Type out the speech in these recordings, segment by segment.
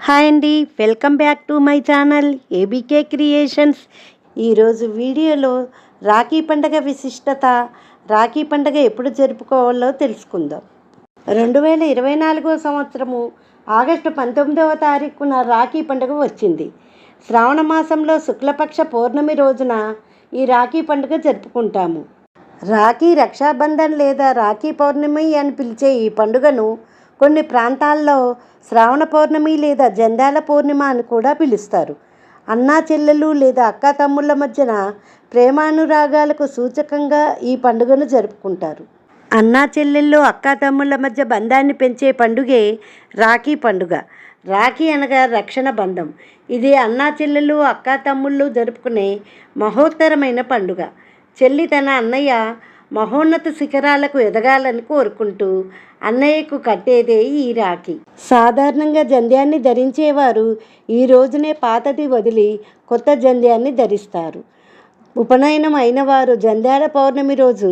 Hi అండి, welcome back to my channel ABK creations. ఈరోజు వీడియోలో రాఖీ పండుగ విశిష్టత, రాఖీ పండుగ ఎప్పుడు జరుపుకోవాలో తెలుసుకుందాం. 2024 సంవత్సరము ఆగస్టు 19వ తారీఖున రాఖీ పండుగ వచ్చింది. శ్రావణ మాసంలో శుక్లపక్ష పౌర్ణమి రోజున ఈ రాఖీ పండుగ జరుపుకుంటాము. రాఖీ రక్షాబంధన్ లేదా రాఖీ పౌర్ణమి అని పిలిచే ఈ పండుగను కొన్ని ప్రాంతాల్లో శ్రావణ పౌర్ణమి లేదా జంధ్యాల పౌర్ణిమ అని కూడా పిలుస్తారు. అన్నా చెల్లెలు లేదా అక్క తమ్ముళ్ళ మధ్యన ప్రేమానురాగాలకు సూచకంగా ఈ పండుగను జరుపుకుంటారు. అన్నా చెల్లెళ్ళు అక్క తమ్ముళ్ళ మధ్య బంధాన్ని పెంచే పండుగే రాఖీ పండుగ. రాఖీ అనగా రక్షణ బంధం. ఇది అన్నా చెల్లెలు అక్క తమ్ముళ్ళు జరుపుకునే మహోత్తరమైన పండుగ. చెల్లి తన అన్నయ్య మహోన్నత శిఖరాలకు ఎదగాలని కోరుకుంటూ అన్నయ్యకు కట్టేదే ఈ రాఖీ. సాధారణంగా జంధ్యాన్ని ధరించేవారు ఈ రోజునే పాతది వదిలి కొత్త జంధ్యాన్ని ధరిస్తారు. ఉపనయనం అయిన వారు జంధ్యాల పౌర్ణమి రోజు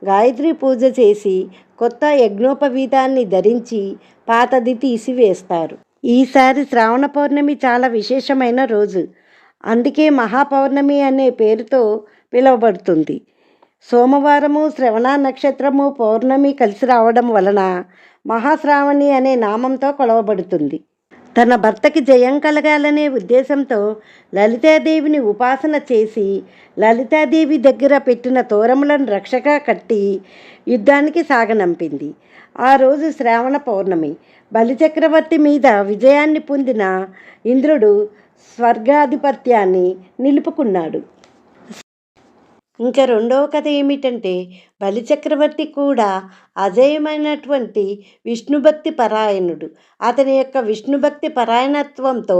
గాయత్రి పూజ చేసి కొత్త యజ్ఞోపవీతాన్ని ధరించి పాతది తీసివేస్తారు. ఈసారి శ్రావణ పౌర్ణమి చాలా విశేషమైన రోజు. అందుకే మహాపౌర్ణమి అనే పేరుతో పిలువబడుతుంది. సోమవారము శ్రవణ నక్షత్రము పౌర్ణమి కలిసి రావడం వలన మహాశ్రావణి అనే నామంతో కొలవబడుతుంది. తన భర్తకి జయం కలగాలనే ఉద్దేశంతో లలితాదేవిని ఉపాసన చేసి లలితాదేవి దగ్గర పెట్టిన తోరములను రక్షగా కట్టి యుద్ధానికి సాగనంపింది. ఆ రోజు శ్రావణ పౌర్ణమి. బలిచక్రవర్తి మీద విజయాన్ని పొందిన ఇంద్రుడు స్వర్గాధిపత్యాన్ని నిలుపుకున్నాడు. ఇంకా రెండవ కథ ఏమిటంటే, బలిచక్రవర్తి కూడా అజేయమైనటువంటి విష్ణుభక్తి పరాయణుడు. అతని యొక్క విష్ణుభక్తి పరాయణత్వంతో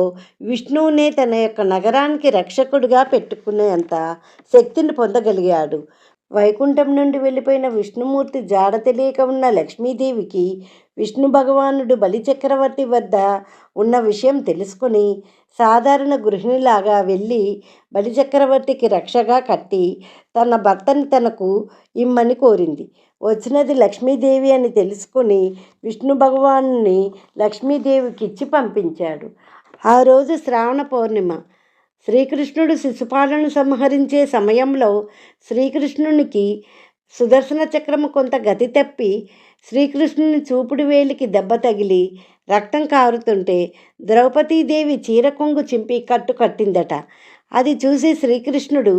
విష్ణువునే తన యొక్క నగరానికి రక్షకుడిగా పెట్టుకునేంత శక్తిని పొందగలిగాడు. వైకుంఠం నుండి వెళ్ళిపోయిన విష్ణుమూర్తి జాడ తెలియక ఉన్న లక్ష్మీదేవికి విష్ణు భగవానుడు బలిచక్రవర్తి వద్ద ఉన్న విషయం తెలుసుకుని సాధారణ గృహిణిలాగా వెళ్ళి బలిచక్రవర్తికి రక్షగా కట్టి తన భర్తని తనకు ఇమ్మని కోరింది. వచ్చినది లక్ష్మీదేవి అని తెలుసుకుని విష్ణు భగవానుని లక్ష్మీదేవికి ఇచ్చి పంపించాడు. ఆ రోజు శ్రావణ పౌర్ణిమ. శ్రీకృష్ణుడు శిశుపాలను సంహరించే సమయంలో శ్రీకృష్ణునికి సుదర్శన చక్రము కొంత గతి తప్పి శ్రీకృష్ణుని చూపుడు వేలికి దెబ్బ తగిలి రక్తం కారుతుంటే ద్రౌపదీదేవి చీర కొంగు చింపి కట్టిందట. అది చూసి శ్రీకృష్ణుడు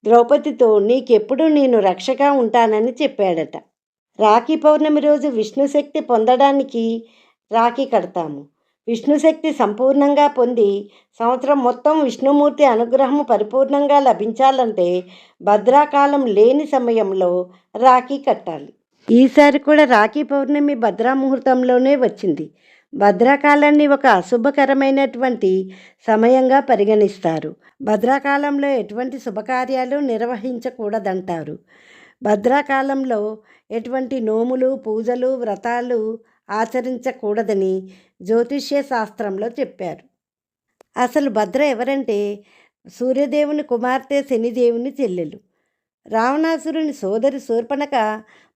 ద్రౌపదితో నీకెప్పుడు నేను రక్షగా ఉంటానని చెప్పాడట. రాఖీ పౌర్ణమి రోజు విష్ణుశక్తి పొందడానికి రాఖీ కడతాము. విష్ణుశక్తి సంపూర్ణంగా పొంది సంవత్సరం మొత్తం విష్ణుమూర్తి అనుగ్రహము పరిపూర్ణంగా లభించాలంటే భద్రాకాలం లేని సమయంలో రాఖీ కట్టాలి. ఈసారి కూడా రాఖీ పౌర్ణమి భద్రా ముహూర్తంలోనే వచ్చింది. భద్రాకాలాన్ని ఒక అశుభకరమైనటువంటి సమయంగా పరిగణిస్తారు. భద్రాకాలంలో ఎటువంటి శుభకార్యాలు నిర్వహించకూడదంటారు. భద్రాకాలంలో ఎటువంటి నోములు పూజలు వ్రతాలు ఆచరించకూడదని జ్యోతిష్య శాస్త్రంలో చెప్పారు. అసలు భద్ర ఎవరంటే సూర్యదేవుని కుమార్తె శనిదేవుని చెల్లెలు. రావణాసురుని సోదరి శూర్పణఖ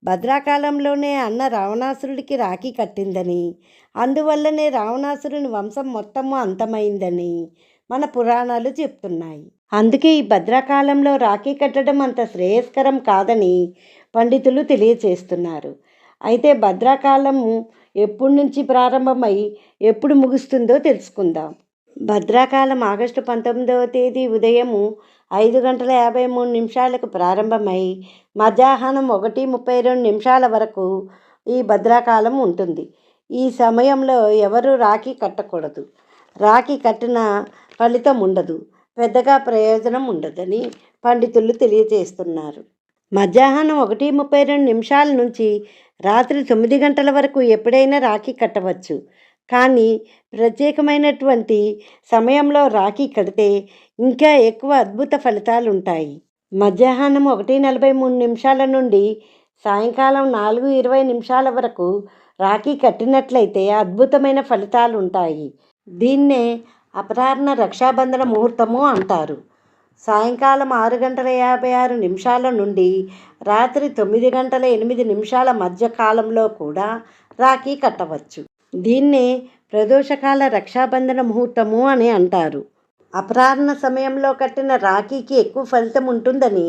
భద్రాకాలంలోనే అన్న రావణాసురుడికి రాఖీ కట్టిందని, అందువల్లనే రావణాసురుని వంశం మొత్తము అంతమైందని మన పురాణాలు చెప్తున్నాయి. అందుకే ఈ భద్రాకాలంలో రాఖీ కట్టడం అంత శ్రేయస్కరం కాదని పండితులు తెలియచేస్తున్నారు. అయితే భద్రాకాలము ఎప్పటి నుంచి ప్రారంభమై ఎప్పుడు ముగుస్తుందో తెలుసుకుందాం. భద్రాకాలం ఆగస్టు 19వ తేదీ ఉదయము 5:53 ప్రారంభమై మధ్యాహ్నం 1:32 వరకు ఈ భద్రాకాలం ఉంటుంది. ఈ సమయంలో ఎవరు రాఖీ కట్టకూడదు. రాఖీ కట్టిన ఫలితం ఉండదు, పెద్దగా ప్రయోజనం ఉండదని పండితులు తెలియజేస్తున్నారు. మధ్యాహ్నం 1:32 నుంచి రాత్రి 9 గంటల వరకు ఎప్పుడైనా రాఖీ కట్టవచ్చు. కానీ ప్రత్యేకమైనటువంటి సమయంలో రాఖీ కడితే ఇంకా ఎక్కువ అద్భుత ఫలితాలు ఉంటాయి. మధ్యాహ్నం 1:43 నుండి సాయంకాలం 4:20 వరకు రాఖీ కట్టినట్లయితే అద్భుతమైన ఫలితాలు ఉంటాయి. దీన్నే అపరాహ్న రక్షాబంధన ముహూర్తము అంటారు. సాయంకాలం 6:56 నుండి రాత్రి 9:08 మధ్య కాలంలో కూడా రాఖీ కట్టవచ్చు. దీన్నే ప్రదోషకాల రక్షాబంధన ముహూర్తము అని అంటారు. అపరాహ్న సమయంలో కట్టిన రాఖీకి ఎక్కువ ఫలితం ఉంటుందని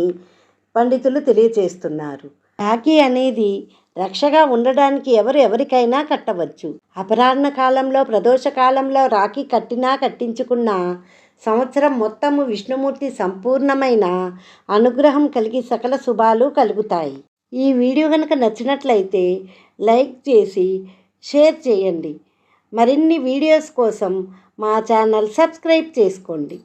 పండితులు తెలియచేస్తున్నారు. రాఖీ అనేది రక్షగా ఉండడానికి ఎవరికైనా కట్టవచ్చు. అపరాహ్న కాలంలో ప్రదోష కాలంలో రాఖీ కట్టినా కట్టించుకున్నా సంవత్సరం మొత్తము విష్ణుమూర్తి సంపూర్ణమైన అనుగ్రహం కలిగి సకల శుభాలు కలుగుతాయి. ఈ వీడియో కనుక నచ్చినట్లయితే లైక్ చేసి షేర్ చేయండి. మరిన్ని వీడియోస్ కోసం మా ఛానల్ సబ్స్క్రైబ్ చేసుకోండి.